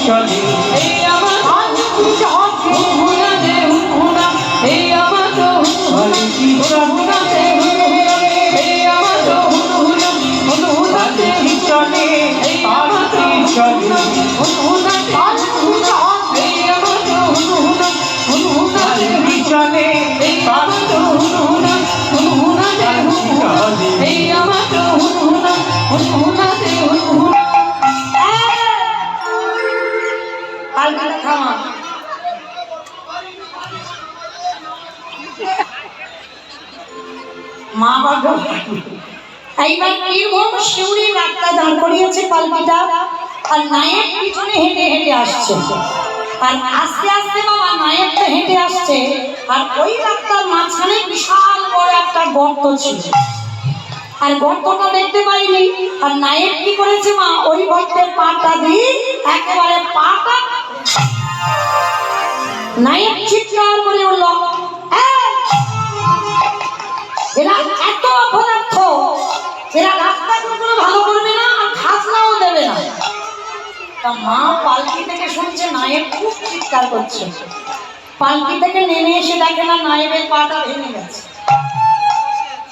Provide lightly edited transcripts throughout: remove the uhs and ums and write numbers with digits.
চলে এই আমার এই আমার চলে কি চলে এই আমার চলে কি চলে চলে কি চলে মা বাবা এইবার বীরভূম শিউরি রাস্তা দাঁড় করিয়েছে পালকিটা, আর নায়ক পিছনে হেঁটে হেঁটে আসছে, আর আস্তে আস্তে বাবা নায়কটা হেঁটে আসছে, আর ওই রাস্তার মাঝখানে বিশাল বড় একটা গর্ত ছিল, আর গর্তটা দেখতে পাইনি। আর নায়ক কি করেছে মা, ওই গর্তের পাটা দিয়ে একেবারে পাটা, নায়ক চিৎকার করে উঠল, এরা এত অপদার্থ, এরা রাস্তাগুলো ভালো করবে না, আর খাজনাও দেবে না। তা মা পালকি থেকে শুনছে নায়েব খুব চিৎকার করছে, পালকি থেকে নেমে এসে দেখে না নায়েবের পাটা ভেঙে গেছে।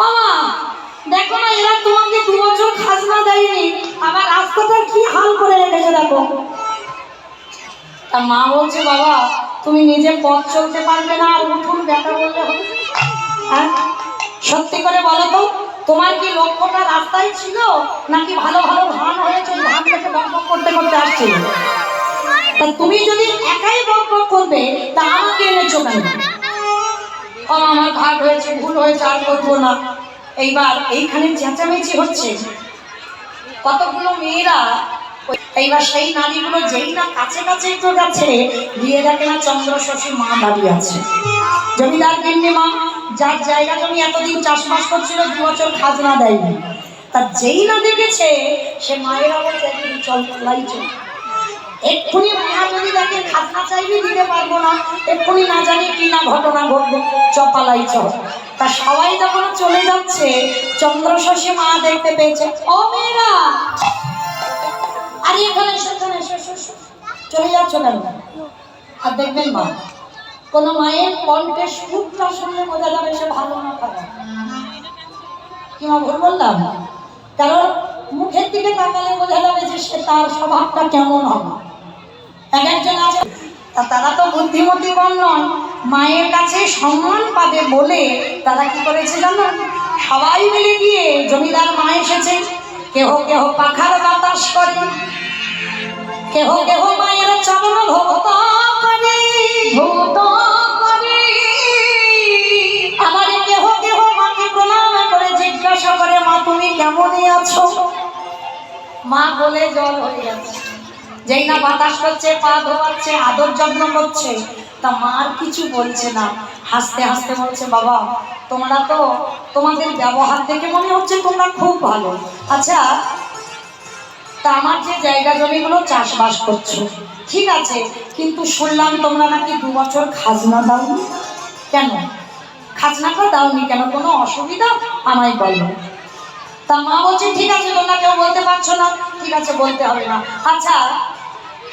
ও মা দেখো না, এরা তোমাকে 2 বছর খাজনা দেয়নি, আবার রাস্তাটার কি হাল করে রেখেছে দেখো। তা মা বলছে বাবা তুমি নিজে পথ চলতে পারবে না, আর উঠুন ব্যাটা বললে হবে? হ্যাঁ সত্যি করে বলো তো, তোমার কি লক্ষ্যটা রাস্তায় ছিল, নাকি ভালো ভালো ধান হয়েছে ধান থেকে বকবক করতে করতে আসছিল? তা তুমি যদি একাই বকবক করবে তা আমাকে এনেছো কেন? আমার ঘাট হয়েছে, ভুল হয়েছে, আর করবো না। এইবার এইখানে চেঁচামেচি হচ্ছে, কতগুলো মেয়েরা, এইবার সেই নারীগুলো যেই না কাছে কাছে একটু যাচ্ছে, গিয়ে দেখে না চন্দ্র শশী মা দাঁড়িয়ে আছে, জমিদার গিন্নি মা, যার জায়গা জমি এতদিন চাষবাস করছিল, 2 বছর খাজনা দেয়নি। তা যেই না দেখেছে সে মায়েরা বলছে চল লাই চল, এক্ষুনি মা যদি দেখে খাজনা চাইবি দিতে পারবো না, এক্ষুনি না জানি কি না ঘটনা ঘটবে, চপালাই চল। তা সবাই যখন চলে যাচ্ছে, চন্দ্র শশী মা দেখতে পেয়েছে, ও মেয়েরা আরে এখানে চলে যাচ্ছ কেন? আর দেখবেন মা, কোন মায়ের কণ্ঠে সুরটা শুনলে বোঝা যাবে সে ভালো না খারাপ। কি মা ভুল বললাম? কারণ মুখের দিকে তাকালে বোঝা যাবে যে সে তার স্বভাবটা কেমন হবে। এক একজন আছে তারা তো বুদ্ধিমতী কম নয়, মায়ের কাছে সম্মান পাবে বলে তারা কি করেছে জানো, সবাই মিলে গিয়ে, জমিদার মা এসেছে, কেহ কেহ পাখার বাতাস করে, কেহ কেহ মায়ের চরণ ধৌত করে, আবার কেহ কেহ মাকে প্রণাম করে জিজ্ঞাসা করে, মা তুমি কেমনই আছো? মা বলে জল হয়ে যাচ্ছে, যেই না বাতাস করছে, পা ধোয়াচ্ছে, আদর যত্ন করছে, তা মার কিছু বলছে না, হাসতে হাসতে বলছে, বাবা তোমরা তো, তোমাদের ব্যবহার দেখে মনে হচ্ছে তোমরা খুব ভালো। আচ্ছা তা আমার যে জায়গা জমিগুলো চাষবাস করছো ঠিক আছে, কিন্তু শুনলাম তোমরা নাকি 2 বছর খাজনা দাওনি, কেন খাজনাটা দাওনি কেন, কোনো অসুবিধা আমায় বলো। তা মা বলছে ঠিক আছে তোমরা কেউ বলতে পারছো না, ঠিক আছে বলতে হবে না। আচ্ছা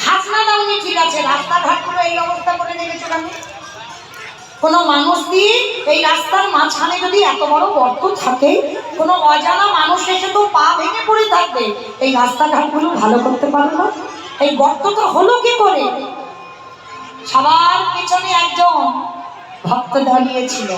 খাজনা দাওনি ঠিক আছে, রাস্তাঘাটগুলো এই অবস্থা করে রেখেছো কেন? কোনো মানুষ দিয়ে এই রাস্তার মাঝখানে যদি এত বড় গর্ত থাকে, কোনো অজানা মানুষ এসে তো পা ভেঙে পড়ে থাকবে, এই রাস্তাঘাটগুলো ভালো করতে পারো না? এই গর্তটা হলো কি করে? সবার পিছনে একজন ভক্ত দাঁড়িয়েছিল,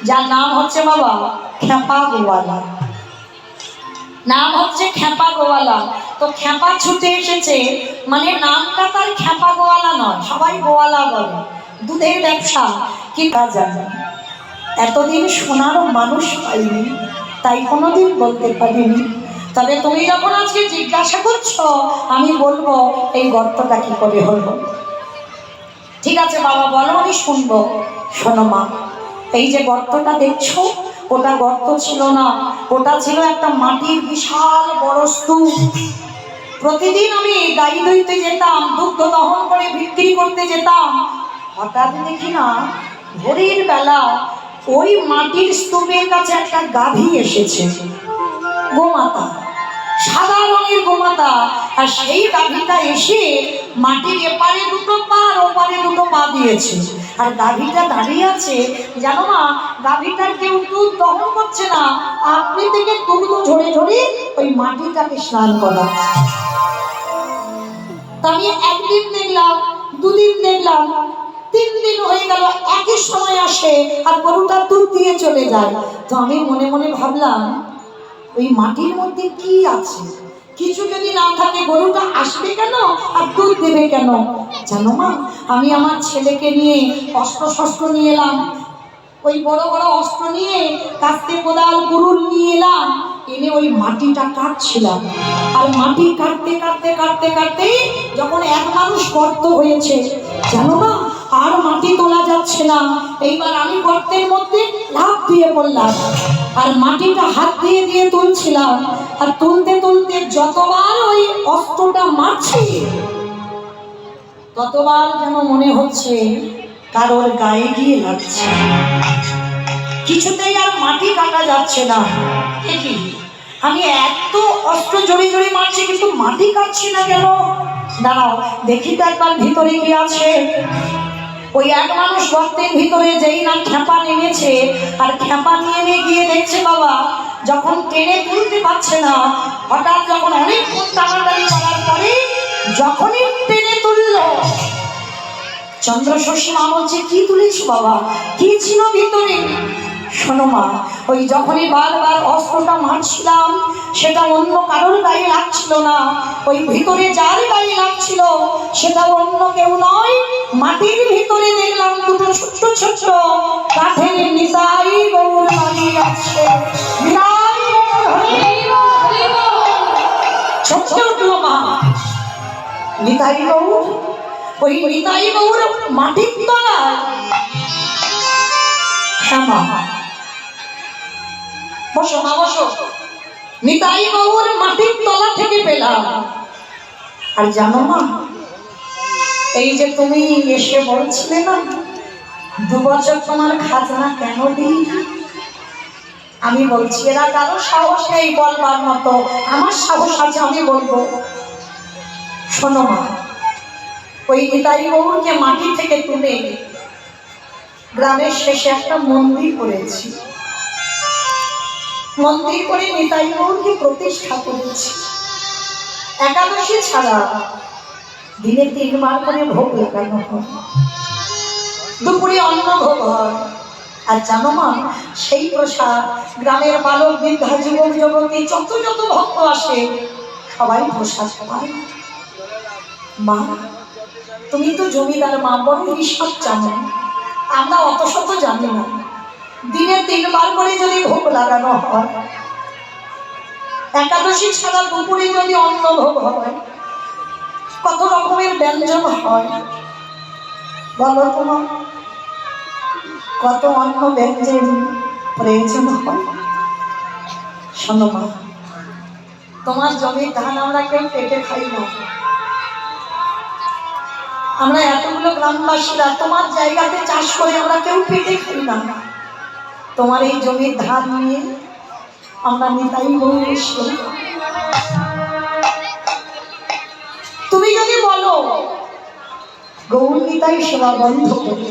যার নাম হচ্ছে বাবা খেপা গোয়ালা, নাম হচ্ছে খেপা গোয়ালা। তো খেপা ছুটে এসেছে, মানে নামটা তার খেপা গোয়ালা নয়, সবাই গোয়ালা বলে, দুধের ব্যবসা, কি জানে এতদিন শোনারও মানুষ পাইনি, তাই কোনোদিন বলতে পারিনি। তবে তুমি যখন আজকে জিজ্ঞাসা করছো, আমি বলবো এই গর্তটা কি করে হলো। ঠিক আছে বাবা বলো, আমি শুনবো। শোনো মা, এই যে গর্তটা দেখছো, ওটা গর্ত ছিল না, ওটা ছিল একটা মাটির বিশাল বড় স্তূপ। প্রতিদিন আমি গাই ধুইতে যেতাম, দুগ্ধ দহন করে বিক্রি করতে যেতাম, হঠাৎ দেখি না ভোরের বেলা ওই মাটির স্তূপের কাছে একটা গাভী এসেছে, গোমাতা, সাদা রঙের গোমাতা, আর সেই গাভীটা এসে মাটির এপারে দুটো পা আর ওপারে দুটো পা দিয়েছে, আর গাভীটা দাঁড়িয়ে আছে। জানো মা, গাভীটার কেউ দুধ দহন করছে না, আপনি থেকে দুধ ঝরে ঝরে ওই মাটিটাকে স্নান করাচ্ছে। তা আমি একদিন দেখলাম, দুদিন দেখলাম, 3 দিন হয়ে গেল, একই সময় আসে আর গরুটা দুধ দিয়ে চলে যায়। তো আমি মনে মনে ভাবলাম, ওই মাটির মধ্যে কি আছে? কিছু যদি না থাকে গরুটা আসবে কেন আর দুধ দেবে কেন? জানো মা, আমি আমার ছেলেকে নিয়ে অস্ত্র শস্ত্র নিয়ে এলাম, ওই বড় বড় অস্ত্র নিয়ে, কাস্তে কোদাল কুড়ুল নিয়ে এলাম, এনে ওই মাটিটা কাটছিলাম। আর মাটি কাটতে কাটতে কাটতে কাটতে যখন এক মানুষ গর্ত হয়েছে, জানো না, আর মাটি তোলা যাচ্ছে না। এইবার আমি গর্তের মধ্যে লাফ দিয়ে পড়লাম, আর মাটিটা হাত দিয়ে দিয়ে তুলছিলাম। আর তুলতে তুলতে যতবার ওই অস্ত্রটা মারছি, ততবার যেন মনে হচ্ছে কারোর গায়ে গিয়ে লাগছে। কিছুতেই আর মাটি কাটা যাচ্ছে না। আমি এত অস্ত্র জড়ি জড়ি মারছি, কিন্তু মাটি কাটছি না কেন? দাঁড়াও দেখি তো একবার ভিতরে কি আছে। ওই এক মানুষ গর্তের ভিতরে যেই না খেপা নেমেছে, আর খেপা নিয়ে গিয়ে দেখছে বাবা, যখন টেনে তুলতে পারছে না, হঠাৎ যখন অনেকক্ষণ টানাটানি করার পরে যখনই টেনে তুললো, চন্দ্র শশী মা বলছে, কি তুলেছ বাবা, কি ছিল ভিতরে? শোনো মা, ওই যখনই বারবার অস্ত্রটা মারছিলাম, সেটা অন্য কারোর গায়ে লাগছিল না, ওই ভিতরে যার গায়ে লাগছিল সেটা অন্য কেউ নয়, মাটির ভিতরে দেখলাম দুটো ছোট্ট ছোট্ট কাঠের নিতাই গৌর দাঁড়িয়ে আছে। ছোট্ট উঠলো মা, নিতাই গৌর। ওই নিতাই গৌর মাটির তলায়। হ্যাঁ মা, বসো মা বসো। নিতাই গৌর মাটির তলা থেকে পেলাম। আর জানো মা, এই যে তুমি এসে বলছিলে না 2 বছর তোমার খাজনা কেন দিই, আমি বলছি এরা কারো সাহস নেই বলবার মতো, আমার সাহস আছে, আমি বলবো। শোনো মা, ওই নিতাই গৌরকে মাটি থেকে তুলে গ্রামের শেষে একটা মন্দির করেছি, মন্দির করে নিতাই গৌরকে প্রতিষ্ঠা করেছি। একাদশী ছাড়া দিনে 3 বার করে ভোগ লাগানো হয়, দুপুরে অন্ন ভোগ হয়। আর জানো মা, সেই প্রসাদ গ্রামের বালক বৃদ্ধা যুবক যুবতী যত যত ভক্ত আসে সবাই প্রসাদ পায়। মা, তুমি তো জমিদার মা, বড় হিসাব জানো, আমরা অত শত জানি না। দিনে 3 বার করে যদি ভোগ লাগানো হয়, একাদশী ছাড়া দুপুরে যদি অন্ন ভোগ হয়, কত রকমের ব্যঞ্জন হয় বলো তোমার? কত অন্ন ব্যঞ্জন প্রয়োজন হয়। শোনো মা, তোমার জমির ধান আমরা কেউ পেটে খাই না, আমরা এতগুলো গ্রামবাসীরা তোমার জায়গাতে চাষ করে আমরা কেউ পেটে খাই না। তোমার এই জমির ধান নিয়ে আমরা নিতাই গৌর এসে, তুমি যদি বলো গৌর নিতাই সেবা বন্ধ করে,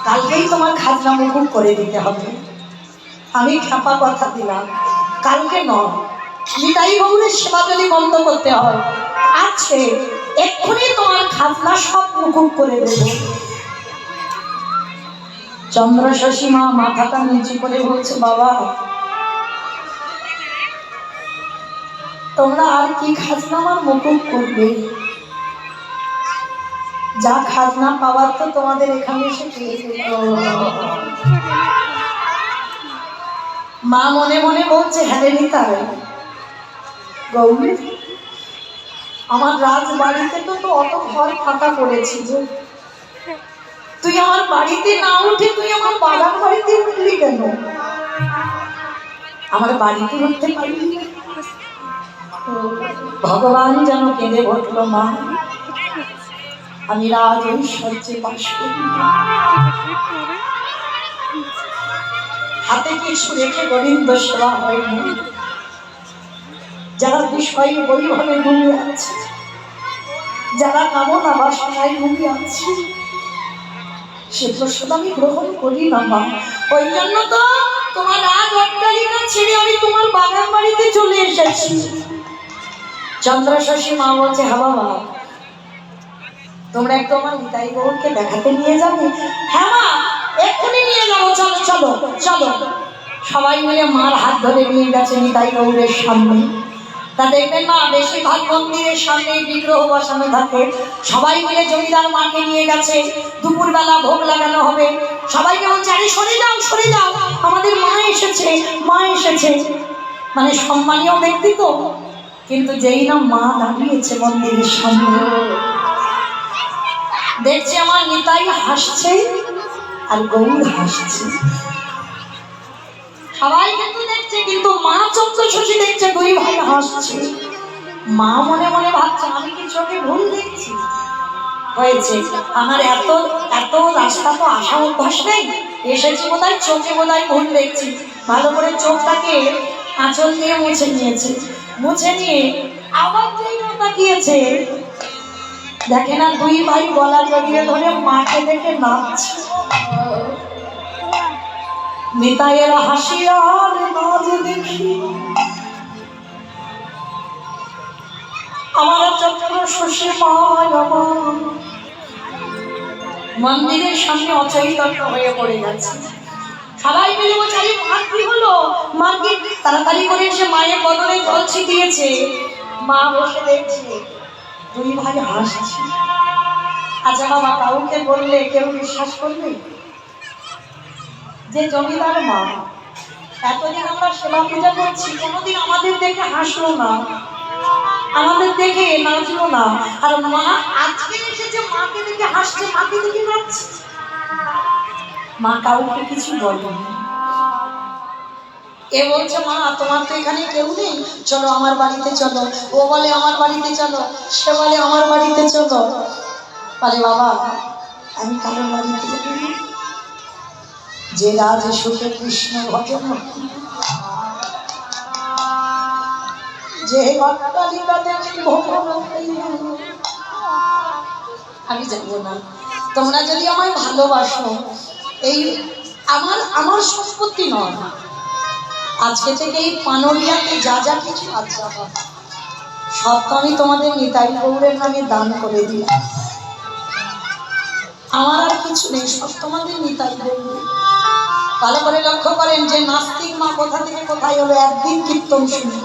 কালকেই তোমার খাজনা মুকুব করে দিতে হবে। আমি খেপা কথা দিলাম, কালকে নয়, নিতাই গৌরের সেবা যদি বন্ধ করতে হয়, আছে এক্ষুনি তোমার খাজনা সব মুকুব করে দেবে। চন্দ্র শশী মা মাথাটা নিচু করে বলছে, বাবা তোমরা আর কি খাজনা আমার মুকুব করবে? যা খাজনা পাওয়ার তো তোমাদের এখানে এসে পেয়ে গেল। মা মনে মনে বলছে, হ্যাঁ নিতাই গৌরী, আমার রাজবাড়িতে তো অত ঘর ফাঁকা করেছিল, তুই আমার বাড়িতে না উঠে তুই আমার বাগান বাড়িতে উঠলি কেন? আমার বাড়িতে উঠতে পারলি না? ভগবান যেন কেঁদে উঠল, মা আমি রাজ ঐশ্বর্যে বাস করি, হাতে কিছু রেখে গোবিন্দ সেবা হয়নি। যারা বিষয়ে বৈভাবে ডুবে আছে, যারা কামনা বাসনায় ডুবে আছে, সে প্রসাদ আমি গ্রহণ করি না মা। ওই জন্য তো তোমার রাজ অট্টালিকা ছেড়ে আমি তোমার বাগান বাড়িতে চলে এসেছি। চন্দ্রশশী মা বলছে, হ্যাঁ বাবা, তোমরা একটু আমার নিতাই গৌরকে দেখাতে নিয়ে যাবে? হ্যাঁ মা, এক্ষুনি নিয়ে যাবো, চলো চলো চলো। সবাই মিলে মার হাত ধরে নিয়ে গেছে নিতাই গৌরের সামনে। তা দেখবেন না, বেশিরভাগ মন্দিরের সামনে বিগ্রহ বসানো থাকে। সবাই মিলে জমিদার মাকে নিয়ে গেছে, দুপুরবেলা ভোগ লাগানো হবে। সবাইকে বলছে, আরে সরে যাও সরে যাও, আমাদের মা এসেছে মা এসেছে। মানে সম্মানীয় ব্যক্তি তো, কিন্তু যেই না মা দাঁড়িয়েছে মন্দিরের সামনে, দেখছে আমার নিতাই হাসছে আর গৌর হাসছে। সবাই কিন্তু দেখছে, কিন্তু মা চন্দ্রশশী দেখছে দুই ভাই হাসছে। মা মনে মনে ভাবছে, আমি কি চোখে ভুল দেখছি? হয়েছে, আমার এত এত রাস্তা তো আসা অভ্যাস নেই, এসেছি বোধহয় চোখে বোধহয় ভুল দেখছি। ভালো করে চোখটাকে আঁচল দিয়ে মুছে নিয়েছে, মুছে নিয়ে আবার যেই তাকিয়েছে, দেখে না দুই ভাই গলা জড়িয়ে ধরে মাকে দেখে নাচছে। নিতাইয়ের হাসি আর নাচ দেখি আমার চন্দ্রশশী মায় আমার মন্দিরের সামনে অচৈতন্য হয়ে পড়ে যাচ্ছে। সবাই মিলে বলছে, আরে মার কি হলো? মাকে তাড়াতাড়ি করে এসে মায়ের বদলে জল ছিটিয়েছে। মা বসে দেখছে দুই ভাই হাসছে। আচ্ছা বাবা, কাউকে বললে কেউ বিশ্বাস করবে যে জমিদার মা এতদিন আমরা সেবা পূজা করছি, কোনোদিন আমাদের দেখে হাসলো না, আমাদের দেখে নাচলো না, আর মা আজকে এসেছে মাকে দেখে হাসছে, মাকে দেখে নাচছে। মা কাউকে কিছু বলেনি। এ বলছে, মা তোমার তো এখানে কেউ নেই, চলো আমার বাড়িতে চলো। ও বলে আমার বাড়িতে চলো, সে বলে আমার বাড়িতে চলো। বলে, বাবা আমি কারোর বাড়িতে যাব না, যে রাজ সুখে কৃষ্ণ ভজন, যে অট্টালিকা দেখি আমি যাব না। তোমরা যদি আমায় ভালোবাসো, এই আমার আমার সম্পত্তি নয়, আজকে থেকে এই পানরিয়াতে যা যা কিছু আছে সব তো আমি তোমাদের নিতাই গৌরের নামে দান করে দিলাম। আমার আর কিছু নেই, সব তোমাদের নিতাই গৌর। ভালো করে লক্ষ্য করেন যে নাস্তিক মা কোথা থেকে কোথায় হলো একদিন কীর্তন শুনে।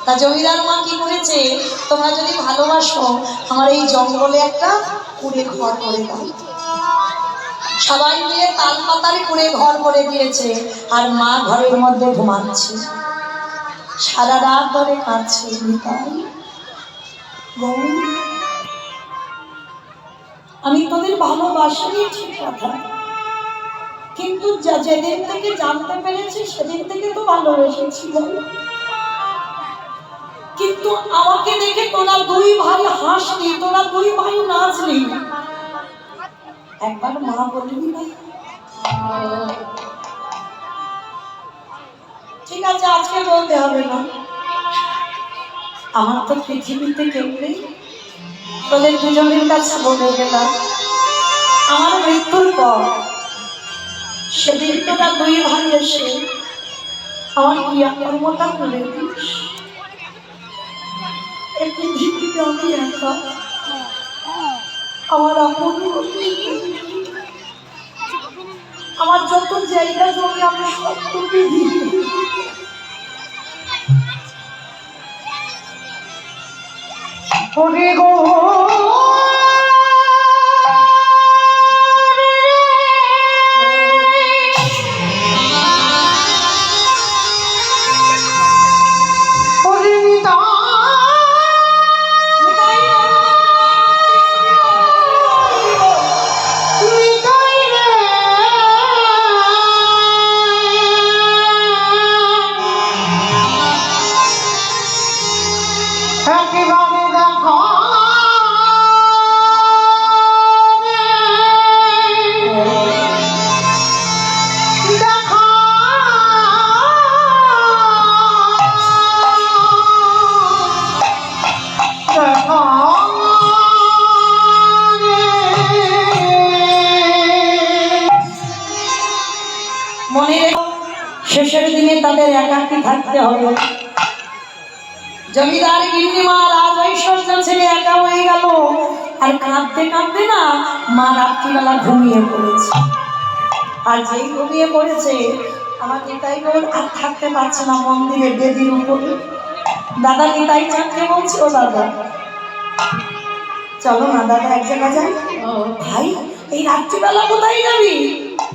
তা জমিদার মা কি করেছে, তোমরা যদি ভালোবাসো আমার এই জঙ্গলে একটা কুড়ে ঘর করে দাও। সবাই মিলে তাল পাতার কুড়ে ঘর করে দিয়েছে, আর মা ঘরের মধ্যে ঘুমাচ্ছে। সারা রাত ধরে কাঁদছে, নিতাই গৌর আমি তোদের ভালোবাসি ঠিক কথা, কিন্তু যেদিন থেকে জানতে পেরেছি সেদিন থেকে তো ভালোবেসেছি, কিন্তু আমাকে দেখে তোরা দুই ভাই হাসলি, তোরা দুই ভাই নাচলি, একবার মা বলবি না? ঠিক আছে, আজকে বলতে হবে না, আমার তো পৃথিবীতে কেউ নেই, তোদের দুজনের কাছে বলে গেলাম আমার মৃত্যুর পর সেদিন তোরা দুই ভাই এসে আমার ক্রিয়াকর্মটা করে দিস। এই পৃথিবীতে আমি একা, আমার আপন আমার যত জায়গা জমি আমি সব তোকে দিই। ওরে গো থাকতে হবে। জমিদার গিন্নিমা রাজ ঐশ্বর্য ছেড়ে একা হয়ে গেল, আর কাঁদতে কাঁদতে না মা রাত্রিবেলা ঘুমিয়ে পড়েছে। আর যেই ঘুমিয়ে পড়েছে আমার নিতাই গৌর আর থাকতে পারছে না মন্দিরে বেদির উপরে। দাদা নিতাই চাঁদকে বলছে, ও দাদা চলো না দাদা এক জায়গায় যাই। ভাই এই রাত্রিবেলা কোথায় যাবি?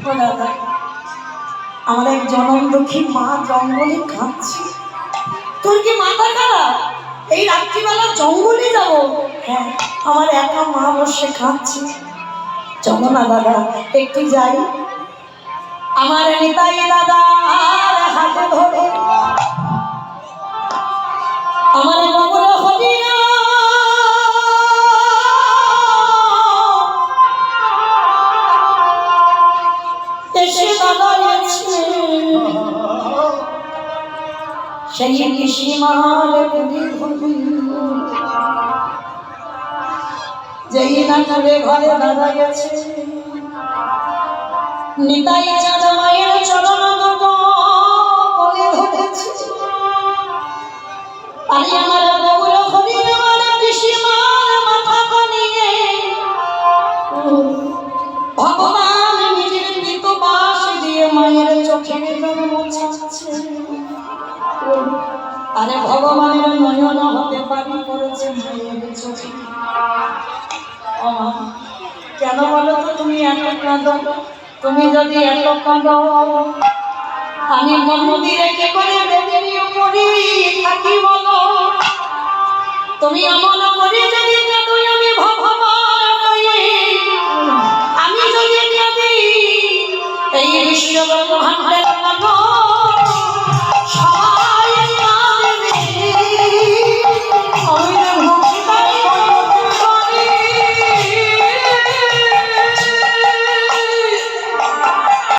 ও দাদা আমার এক জনম দুঃখী মা জঙ্গলে কাঁদছে। তোর কি মাথা খারাপ? এই রাত্রিবেলা জঙ্গলে যাব? হ্যাঁ, আমার একা মা বসে কাঁদছে। চলো না দাদা একটু যাই। আমার নিতাই দাদা আর হাতে ধরে আমার বাবুর হরিয়া এসে দাঁড়িয়েছে। সেই পিসিমার যেই না করে ঘরে দাঁড়া গেছে। নিতাই চাঁদ মায়ের চরণ দুটো কোলে ধরেছে। আরে আমার বাবুর হরি আমার পিসিমার মাথা কনিয়ে ভগবান নিজের মৃত বাস দিয়ে মায়ের চোখের জল মোছাচ্ছে। আরে ভগবানের নয়ন হতে পারি করেছে মায়ের চোখে। কেন বলো তো তুমি এত কাঁদো? তুমি যদি এত কাঁদো আমি মন্দিরে কে করে বেরিয়ে পড়ি থাকি বলো? তুমি এমন করে যদি